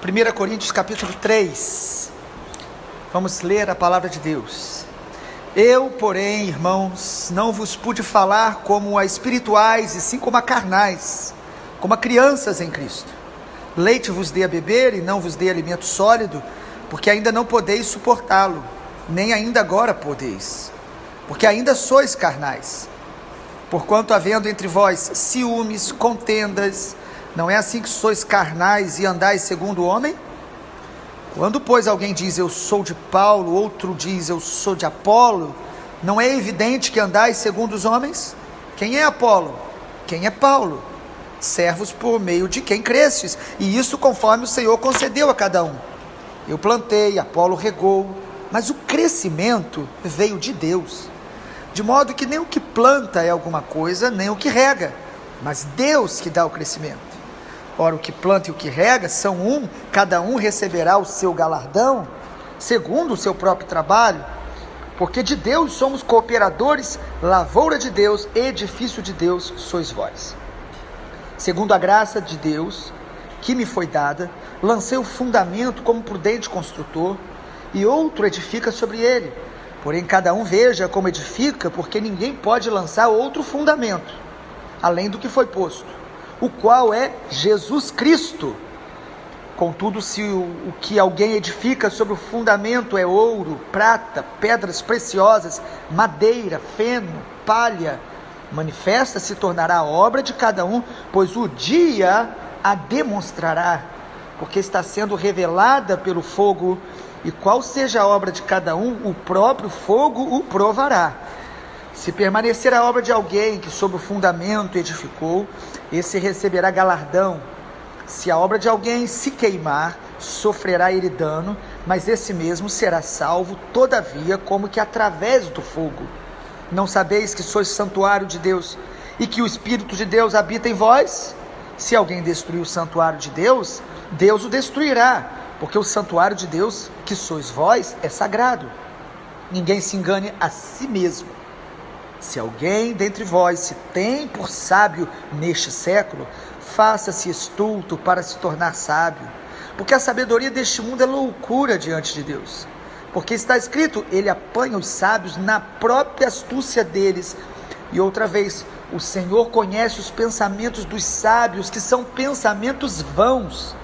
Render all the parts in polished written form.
1 Coríntios capítulo 3, vamos ler a palavra de Deus. Eu, porém, irmãos, não vos pude falar como a espirituais, e sim como a carnais, como a crianças em Cristo. Leite vos dei a beber, e não vos dei alimento sólido, porque ainda não podeis suportá-lo, nem ainda agora podeis, porque ainda sois carnais. Porquanto havendo entre vós ciúmes, contendas, não é assim que sois carnais e andais segundo o homem? Quando, pois, alguém diz, eu sou de Paulo, outro diz, eu sou de Apolo, não é evidente que andais segundo os homens? Quem é Apolo? Quem é Paulo? Servos por meio de quem crestes, e isso conforme o Senhor concedeu a cada um. Eu plantei, Apolo regou, mas o crescimento veio de Deus. De modo que nem o que planta é alguma coisa, nem o que rega, mas Deus que dá o crescimento. Ora, o que planta e o que rega são um, cada um receberá o seu galardão, segundo o seu próprio trabalho, porque de Deus somos cooperadores, lavoura de Deus, edifício de Deus sois vós. Segundo a graça de Deus, que me foi dada, lancei o fundamento como prudente construtor, e outro edifica sobre ele. Porém, cada um veja como edifica, porque ninguém pode lançar outro fundamento, além do que foi posto, o qual é Jesus Cristo. Contudo, se o que alguém edifica sobre o fundamento é ouro, prata, pedras preciosas, madeira, feno, palha, manifesta se tornará a obra de cada um, pois o dia a demonstrará, porque está sendo revelada pelo fogo, e qual seja a obra de cada um, o próprio fogo o provará. Se permanecer a obra de alguém que sobre o fundamento edificou, esse receberá galardão. Se a obra de alguém se queimar, sofrerá ele dano, mas esse mesmo será salvo, todavia, como que através do fogo. Não sabeis que sois santuário de Deus, e que o Espírito de Deus habita em vós? Se alguém destruir o santuário de Deus, Deus o destruirá, porque o santuário de Deus, que sois vós, é sagrado. Ninguém se engane a si mesmo. Se alguém dentre vós se tem por sábio neste século, faça-se estulto para se tornar sábio, porque a sabedoria deste mundo é loucura diante de Deus. Porque está escrito, ele apanha os sábios na própria astúcia deles. E outra vez, o Senhor conhece os pensamentos dos sábios, que são pensamentos vãos.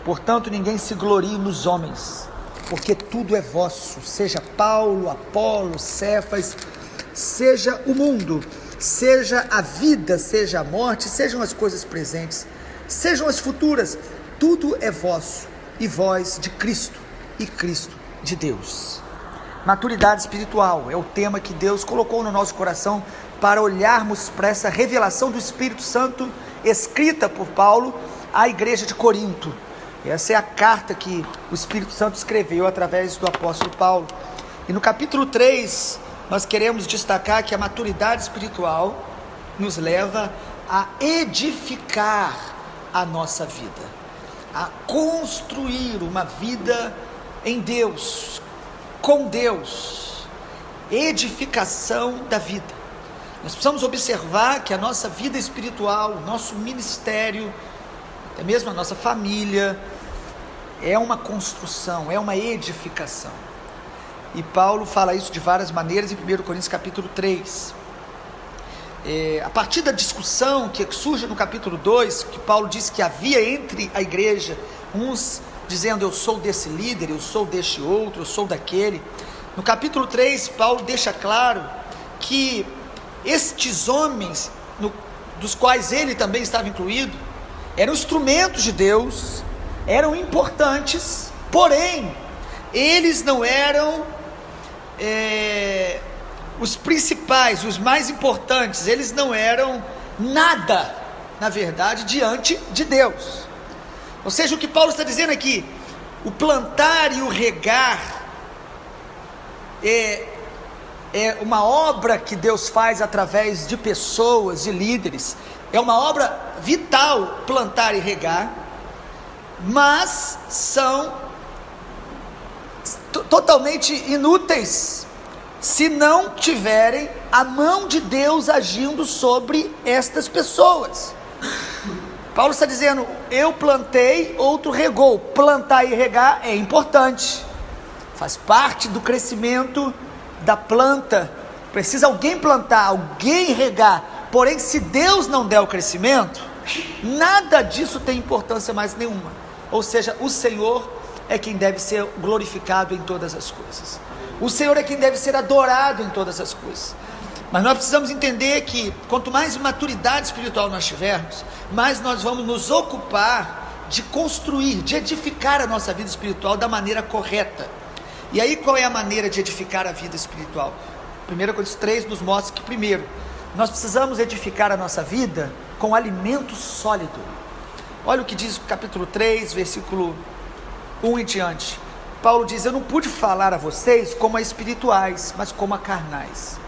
Portanto, ninguém se glorie nos homens, porque tudo é vosso, seja Paulo, Apolo, Cefas, seja o mundo, seja a vida, seja a morte, sejam as coisas presentes, sejam as futuras, tudo é vosso, e vós de Cristo, e Cristo de Deus. Maturidade espiritual é o tema que Deus colocou no nosso coração para olharmos para essa revelação do Espírito Santo escrita por Paulo à igreja de Corinto. Essa é a carta que o Espírito Santo escreveu através do apóstolo Paulo. E no capítulo 3, nós queremos destacar que a maturidade espiritual nos leva a edificar a nossa vida, a construir uma vida em Deus, com Deus, edificação da vida. Nós precisamos observar que a nossa vida espiritual, o nosso ministério, até mesmo a nossa família, é uma construção, é uma edificação. E Paulo fala isso de várias maneiras em 1 Coríntios capítulo 3. A partir da discussão que surge no capítulo 2, que Paulo disse que havia entre a igreja, uns dizendo eu sou desse líder, eu sou deste outro, eu sou daquele. No capítulo 3, Paulo deixa claro que estes homens, dos quais ele também estava incluído, eram instrumentos de Deus, eram importantes, porém, eles não eram os principais, os mais importantes, eles não eram nada, na verdade, diante de Deus. Ou seja, o que Paulo está dizendo aqui, o plantar e o regar é uma obra que Deus faz através de pessoas, de líderes, é uma obra vital plantar e regar, mas são totalmente inúteis se não tiverem a mão de Deus agindo sobre estas pessoas. Paulo está dizendo, eu plantei, outro regou. Plantar e regar é importante, faz parte do crescimento da planta. Precisa alguém plantar, alguém regar. Porém, se Deus não der o crescimento, nada disso tem importância mais nenhuma. Ou seja, o Senhor é quem deve ser glorificado em todas as coisas. O Senhor é quem deve ser adorado em todas as coisas. Mas nós precisamos entender que quanto mais maturidade espiritual nós tivermos, mais nós vamos nos ocupar de construir, de edificar a nossa vida espiritual da maneira correta. E aí qual é a maneira de edificar a vida espiritual? 1 Coríntios 3 nos mostra que primeiro, nós precisamos edificar a nossa vida com alimento sólido. Olha o que diz o capítulo 3, versículo 1 em diante. Paulo diz, eu não pude falar a vocês como a espirituais, mas como a carnais.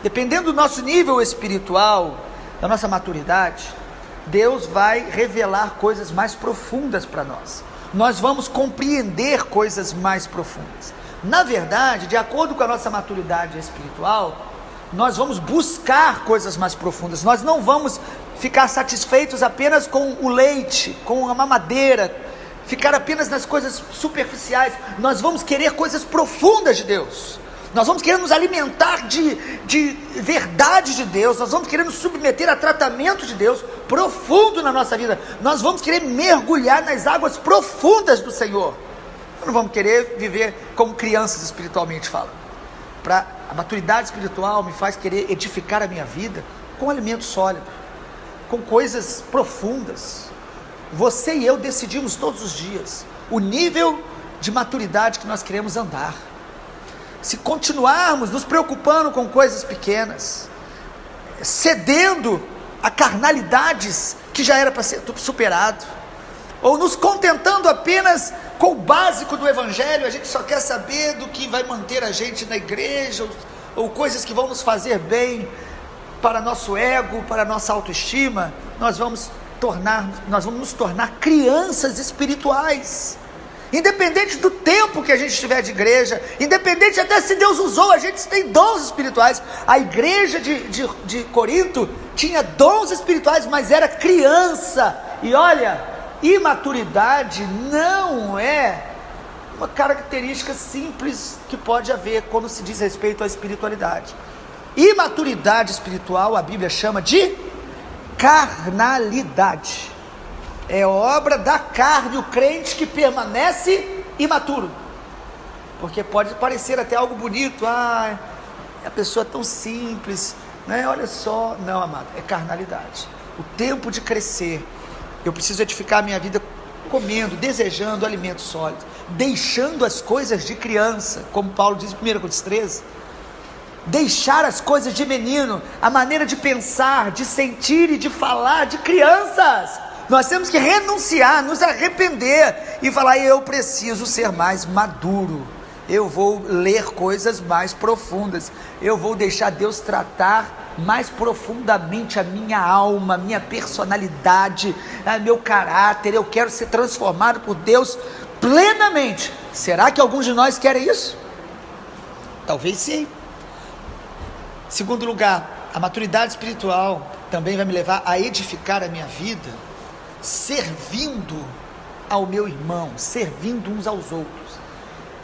Dependendo do nosso nível espiritual, da nossa maturidade, Deus vai revelar coisas mais profundas para nós. Nós vamos compreender coisas mais profundas. Na verdade, de acordo com a nossa maturidade espiritual, nós vamos buscar coisas mais profundas. Nós não vamos ficar satisfeitos apenas com o leite, com a mamadeira, ficar apenas nas coisas superficiais. Nós vamos querer coisas profundas de Deus. Nós vamos querer nos alimentar de verdade de Deus. Nós vamos querer nos submeter a tratamento de Deus profundo na nossa vida. Nós vamos querer mergulhar nas águas profundas do Senhor. Nós não vamos querer viver como crianças espiritualmente falando. A maturidade espiritual me faz querer edificar a minha vida com alimento sólido, com coisas profundas. Você e eu decidimos todos os dias o nível de maturidade que nós queremos andar. Se continuarmos nos preocupando com coisas pequenas, cedendo a carnalidades que já era para ser superado, ou nos contentando apenas com o básico do evangelho, a gente só quer saber do que vai manter a gente na igreja, ou coisas que vão nos fazer bem para nosso ego, para nossa autoestima, nós vamos nos tornar crianças espirituais. Independente do tempo que a gente estiver de igreja, independente até se Deus usou, a gente tem dons espirituais. A igreja de Corinto tinha dons espirituais, mas era criança. E olha, imaturidade não é uma característica simples que pode haver quando se diz respeito à espiritualidade. Imaturidade espiritual a Bíblia chama de carnalidade. É obra da carne o crente que permanece imaturo. Porque pode parecer até algo bonito. A pessoa é tão simples, né? Olha só. Não, amado, é carnalidade. O tempo de crescer. Eu preciso edificar a minha vida comendo, desejando alimento sólido, deixando as coisas de criança, como Paulo diz em 1 Coríntios 13. Deixar as coisas de menino, a maneira de pensar, de sentir e de falar de crianças. Nós temos que renunciar, nos arrepender e falar, eu preciso ser mais maduro, eu vou ler coisas mais profundas, eu vou deixar Deus tratar mais profundamente a minha alma, minha personalidade, meu caráter. Eu quero ser transformado por Deus plenamente. Será que alguns de nós querem isso? Talvez sim. Segundo lugar, a maturidade espiritual também vai me levar a edificar a minha vida servindo ao meu irmão, servindo uns aos outros.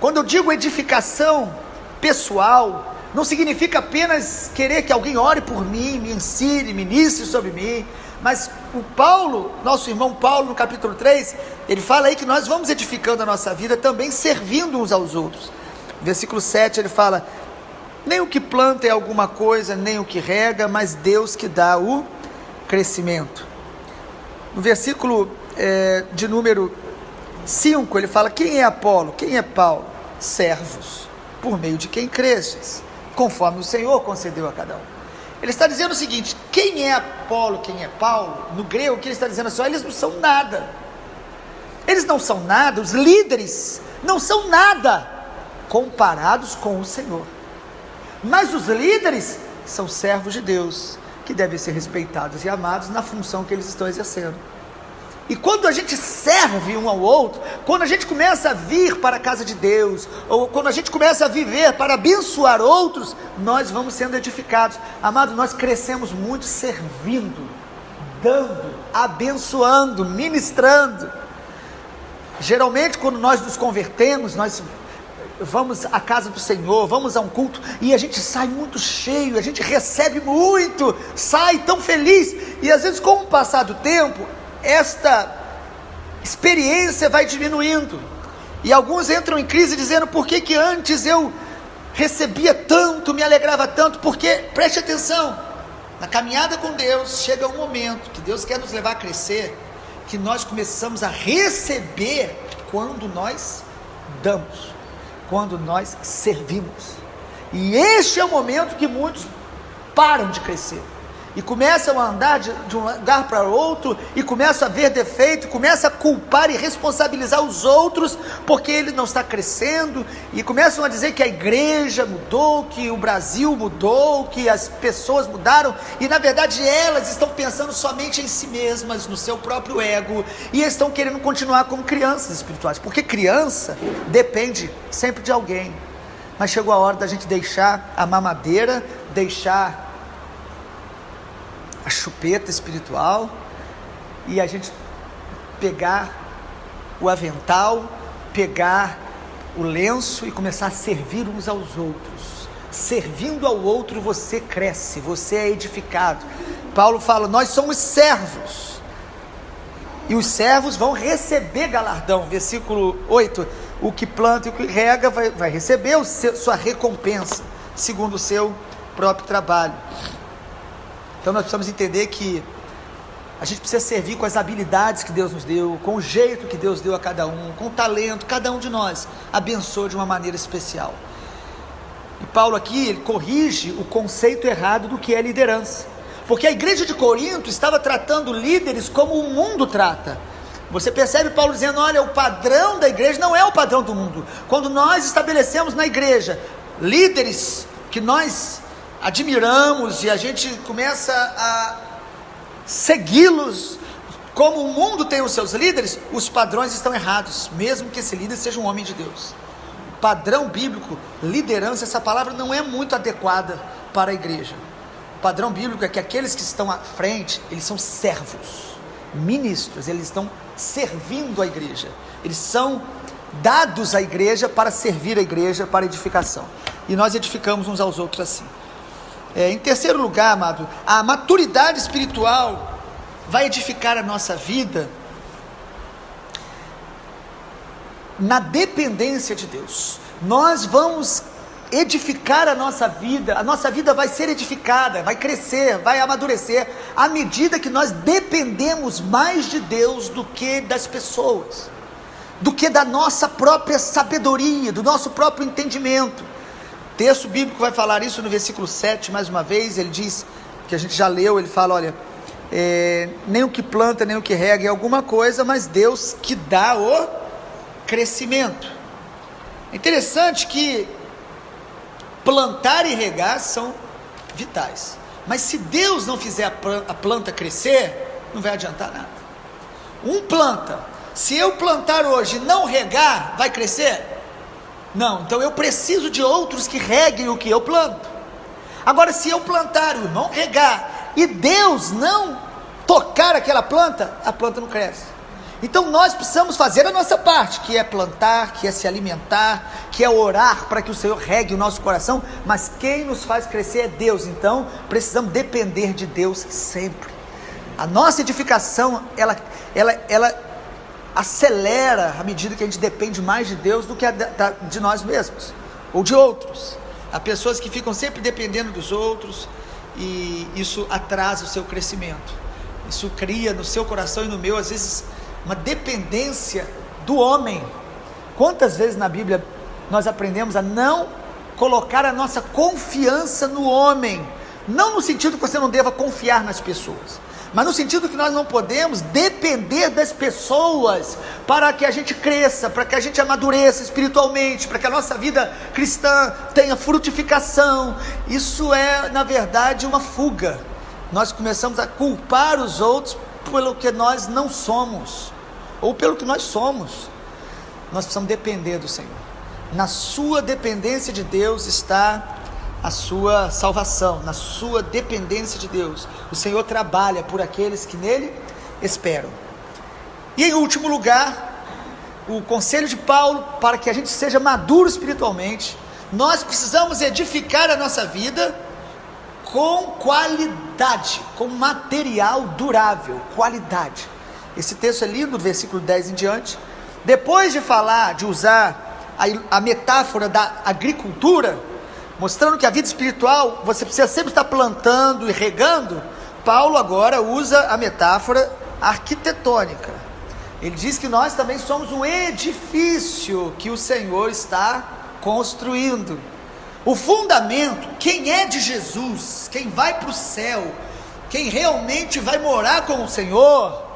Quando eu digo edificação pessoal, não significa apenas querer que alguém ore por mim, me ensine, ministre sobre mim, mas o Paulo, nosso irmão Paulo, no capítulo 3, ele fala aí que nós vamos edificando a nossa vida também servindo uns aos outros. No versículo 7 ele fala, nem o que planta é alguma coisa, nem o que rega, mas Deus que dá o crescimento. No versículo de número 5, ele fala, quem é Apolo? Quem é Paulo? Servos, por meio de quem cresces, conforme o Senhor concedeu a cada um. Ele está dizendo o seguinte, quem é Apolo, quem é Paulo? No grego, o que ele está dizendo assim, eles não são nada. Eles não são nada, os líderes não são nada comparados com o Senhor. Mas os líderes são servos de Deus, que devem ser respeitados e amados na função que eles estão exercendo. E quando a gente serve um ao outro, quando a gente começa a vir para a casa de Deus, ou quando a gente começa a viver para abençoar outros, nós vamos sendo edificados. Amado, nós crescemos muito servindo dando, abençoando, ministrando. Geralmente, quando nós nos convertemos, nós vamos à casa do Senhor, vamos a um culto, e a gente sai muito cheio, a gente recebe muito, sai tão feliz, e às vezes, com o passar do tempo, esta experiência vai diminuindo, e alguns entram em crise dizendo: por que antes eu recebia tanto, me alegrava tanto? Porque, preste atenção, na caminhada com Deus, chega um momento que Deus quer nos levar a crescer, que nós começamos a receber quando nós damos, quando nós servimos, e este é o momento que muitos param de crescer, e começam a andar de um lugar para outro, e começam a ver defeito, começam a culpar e responsabilizar os outros, porque ele não está crescendo, e começam a dizer que a igreja mudou, que o Brasil mudou, que as pessoas mudaram, e na verdade elas estão pensando somente em si mesmas, no seu próprio ego, e estão querendo continuar como crianças espirituais, porque criança depende sempre de alguém, mas chegou a hora da gente deixar a mamadeira, deixar a chupeta espiritual, e a gente pegar o avental, pegar o lenço e começar a servir uns aos outros. Servindo ao outro você cresce, você é edificado. Paulo fala: nós somos servos, e os servos vão receber galardão. Versículo 8: o que planta e o que rega vai receber sua recompensa, segundo o seu próprio trabalho. Então nós precisamos entender que a gente precisa servir com as habilidades que Deus nos deu, com o jeito que Deus deu a cada um, com o talento, cada um de nós abençoa de uma maneira especial. E Paulo aqui, ele corrige o conceito errado do que é liderança, porque a igreja de Corinto estava tratando líderes como o mundo trata. Você percebe Paulo dizendo: olha, o padrão da igreja não é o padrão do mundo. Quando nós estabelecemos na igreja líderes que nós admiramos e a gente começa a segui-los como o mundo tem os seus líderes, os padrões estão errados, mesmo que esse líder seja um homem de Deus. O padrão bíblico, liderança, essa palavra não é muito adequada para a igreja. O padrão bíblico é que aqueles que estão à frente, eles são servos, ministros, eles estão servindo a igreja, eles são dados à igreja para servir a igreja, para edificação, e nós edificamos uns aos outros assim. Em terceiro lugar, amado, a maturidade espiritual vai edificar a nossa vida na dependência de Deus. Nós vamos edificar a nossa vida vai ser edificada, vai crescer, vai amadurecer, à medida que nós dependemos mais de Deus do que das pessoas, do que da nossa própria sabedoria, do nosso próprio entendimento. O texto bíblico vai falar isso no versículo 7, mais uma vez. Ele diz, que a gente já leu, ele fala: olha, nem o que planta, nem o que rega é alguma coisa, mas Deus que dá o crescimento. É interessante que plantar e regar são vitais, mas se Deus não fizer a planta crescer, não vai adiantar nada. Planta, se eu plantar hoje e não regar, vai crescer? Não. Então eu preciso de outros que reguem o que eu planto. Agora, se eu plantar e não regar, e Deus não tocar aquela planta, a planta não cresce. Então nós precisamos fazer a nossa parte, que é plantar, que é se alimentar, que é orar para que o Senhor regue o nosso coração, mas quem nos faz crescer é Deus. Então precisamos depender de Deus sempre. A nossa edificação, ela acelera à medida que a gente depende mais de Deus do que de nós mesmos, ou de outros. Há pessoas que ficam sempre dependendo dos outros, e isso atrasa o seu crescimento. Isso cria no seu coração e no meu, às vezes, uma dependência do homem. Quantas vezes na Bíblia nós aprendemos a não colocar a nossa confiança no homem? Não no sentido que você não deva confiar nas pessoas, mas no sentido que nós não podemos depender das pessoas para que a gente cresça, para que a gente amadureça espiritualmente, para que a nossa vida cristã tenha frutificação. Isso é, na verdade, uma fuga. Nós começamos a culpar os outros pelo que nós não somos, ou pelo que nós somos. Nós precisamos depender do Senhor. Na sua dependência de Deus está a sua salvação, na sua dependência de Deus. O Senhor trabalha por aqueles que nele esperam. E em último lugar, o conselho de Paulo, para que a gente seja maduro espiritualmente, nós precisamos edificar a nossa vida com qualidade, com material durável, qualidade. Esse texto é lindo, do versículo 10 em diante. Depois de falar, de usar a metáfora da agricultura, mostrando que a vida espiritual, você precisa sempre estar plantando e regando, Paulo agora usa a metáfora arquitetônica. Ele diz que nós também somos um edifício que o Senhor está construindo. O fundamento, quem é de Jesus, quem vai para o céu, quem realmente vai morar com o Senhor,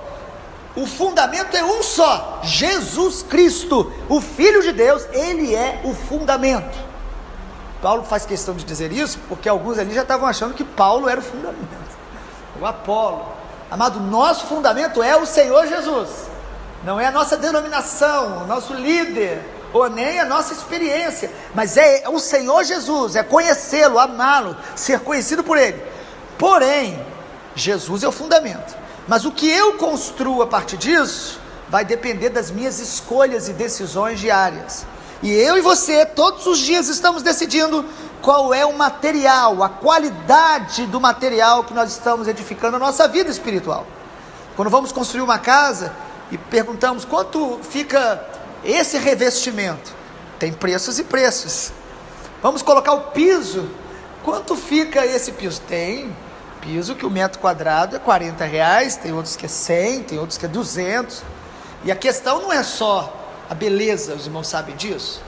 o fundamento é um só: Jesus Cristo, o Filho de Deus. Ele é o fundamento. Paulo faz questão de dizer isso, porque alguns ali já estavam achando que Paulo era o fundamento, o Apolo. Amado, nosso fundamento é o Senhor Jesus, não é a nossa denominação, o nosso líder, ou nem a nossa experiência, mas é o Senhor Jesus, é conhecê-lo, amá-lo, ser conhecido por Ele. Porém, Jesus é o fundamento, mas o que eu construo a partir disso, vai depender das minhas escolhas e decisões diárias. E eu e você, todos os dias estamos decidindo qual é o material, a qualidade do material que nós estamos edificando a nossa vida espiritual. Quando vamos construir uma casa e perguntamos quanto fica esse revestimento, tem preços e preços. Vamos colocar o piso, quanto fica esse piso? Tem piso que o metro quadrado é R$40, tem outros que é 100, tem outros que é 200. E a questão não é só a beleza, os irmãos sabem disso,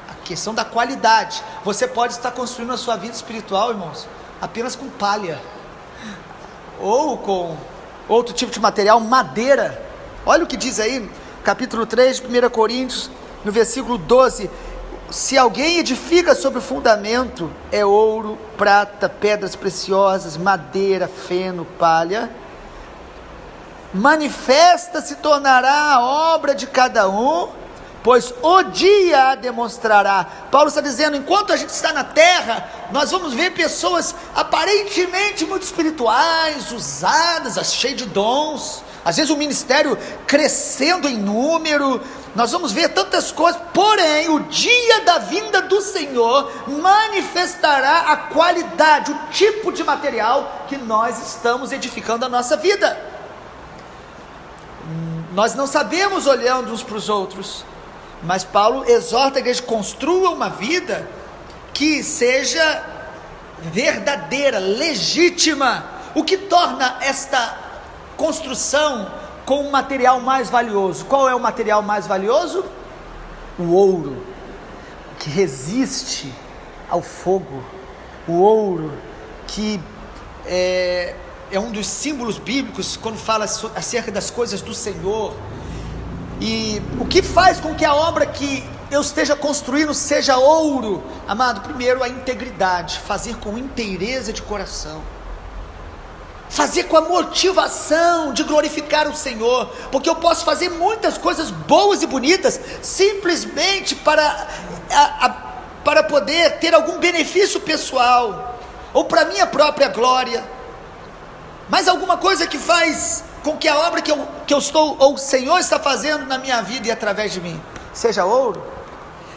a questão da qualidade. Você pode estar construindo a sua vida espiritual, irmãos, apenas com palha, ou com outro tipo de material, madeira. Olha o que diz aí, capítulo 3 de 1 Coríntios, no versículo 12: se alguém edifica sobre o fundamento, é ouro, prata, pedras preciosas, madeira, feno, palha, manifesta se tornará a obra de cada um, pois o dia a demonstrará. Paulo está dizendo, enquanto a gente está na terra, nós vamos ver pessoas aparentemente muito espirituais, usadas, cheias de dons, às vezes o ministério crescendo em número, nós vamos ver tantas coisas, porém o dia da vinda do Senhor manifestará a qualidade, o tipo de material que nós estamos edificando a nossa vida. Nós não sabemos olhando uns para os outros, mas Paulo exorta a igreja: construa uma vida que seja verdadeira, legítima. O que torna esta construção com um material mais valioso? Qual é o material mais valioso? O ouro, que resiste ao fogo. O ouro que é um dos símbolos bíblicos quando fala acerca das coisas do Senhor. E o que faz com que a obra que eu esteja construindo seja ouro? Amado, primeiro a integridade, fazer com inteireza de coração, fazer com a motivação de glorificar o Senhor, porque eu posso fazer muitas coisas boas e bonitas, simplesmente para poder ter algum benefício pessoal, ou para minha própria glória, mas alguma coisa que faz com que a obra que eu estou, ou o Senhor está fazendo na minha vida e através de mim, seja ouro.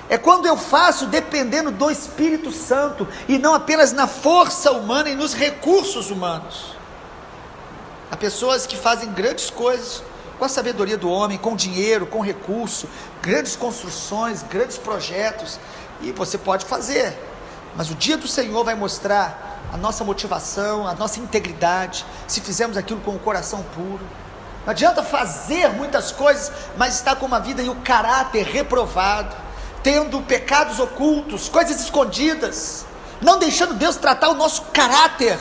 É quando eu faço dependendo do Espírito Santo, e não apenas na força humana e nos recursos humanos. Há pessoas que fazem grandes coisas com a sabedoria do homem, com dinheiro, com recurso, grandes construções, grandes projetos, e você pode fazer, mas o dia do Senhor vai mostrar a nossa motivação, a nossa integridade, se fizermos aquilo com o coração puro. Não adianta fazer muitas coisas, mas estar com uma vida e o caráter reprovado, tendo pecados ocultos, coisas escondidas, não deixando Deus tratar o nosso caráter,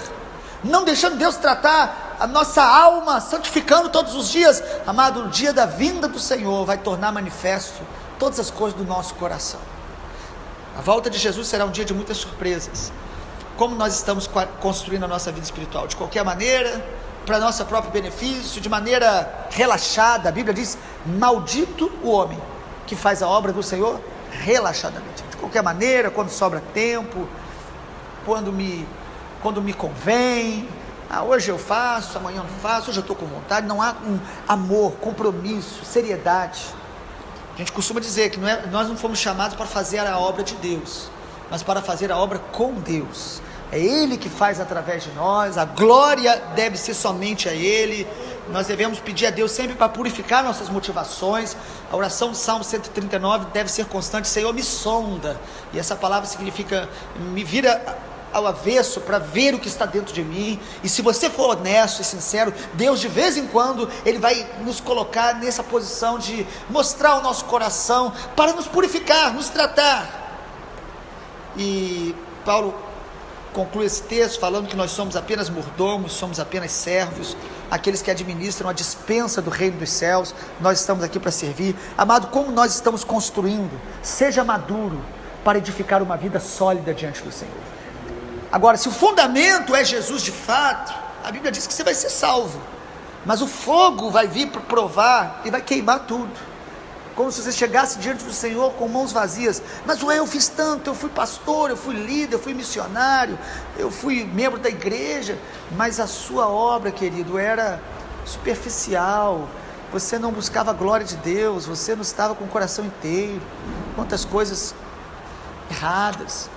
não deixando Deus tratar a nossa alma, santificando todos os dias. Amado, o dia da vinda do Senhor vai tornar manifesto todas as coisas do nosso coração. A volta de Jesus será um dia de muitas surpresas. Como nós estamos construindo a nossa vida espiritual? De qualquer maneira, para nosso próprio benefício, de maneira relaxada. A Bíblia diz: maldito o homem que faz a obra do Senhor relaxadamente, de qualquer maneira, quando sobra tempo. quando me convém. Hoje eu faço, amanhã eu não faço, hoje eu estou com vontade. Não há um amor, compromisso, seriedade. A gente costuma dizer que nós não fomos chamados para fazer a obra de Deus, mas para fazer a obra com Deus. É Ele que faz através de nós, a glória deve ser somente a Ele. Nós devemos pedir a Deus sempre para purificar nossas motivações. A oração do Salmo 139 deve ser constante: Senhor, me sonda. E essa palavra significa, me vira ao avesso para ver o que está dentro de mim. E se você for honesto e sincero, Deus de vez em quando Ele vai nos colocar nessa posição de mostrar o nosso coração para nos purificar, nos tratar. E Paulo conclui esse texto falando que nós somos apenas mordomos, somos apenas servos, aqueles que administram a despensa do reino dos céus. Nós estamos aqui para servir. Amado, como nós estamos construindo? Seja maduro para edificar uma vida sólida diante do Senhor. Agora, se o fundamento é Jesus de fato, a Bíblia diz que você vai ser salvo, mas o fogo vai vir para provar e vai queimar tudo, como se você chegasse diante do Senhor com mãos vazias. Mas eu fiz tanto, eu fui pastor, eu fui líder, eu fui missionário, eu fui membro da igreja, mas a sua obra, querido, era superficial. Você não buscava a glória de Deus, você não estava com o coração inteiro. Quantas coisas erradas.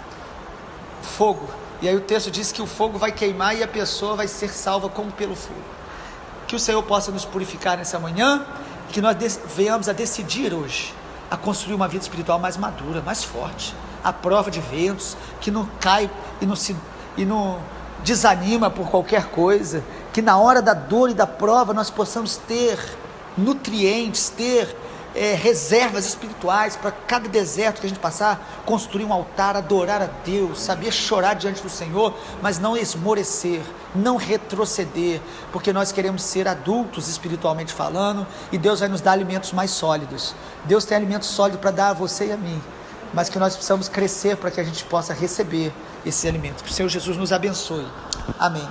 Fogo. E aí o texto diz que o fogo vai queimar e a pessoa vai ser salva como pelo fogo. Que o Senhor possa nos purificar nessa manhã, que nós venhamos a decidir hoje a construir uma vida espiritual mais madura, mais forte, à prova de ventos, que não cai e não desanima por qualquer coisa, que na hora da dor e da prova nós possamos ter nutrientes, ter reservas espirituais para cada deserto que a gente passar, construir um altar, adorar a Deus, saber chorar diante do Senhor, mas não esmorecer, não retroceder, porque nós queremos ser adultos espiritualmente falando, e Deus vai nos dar alimentos mais sólidos. Deus tem alimentos sólidos para dar a você e a mim, mas que nós precisamos crescer para que a gente possa receber esse alimento. Que o Senhor Jesus nos abençoe. Amém.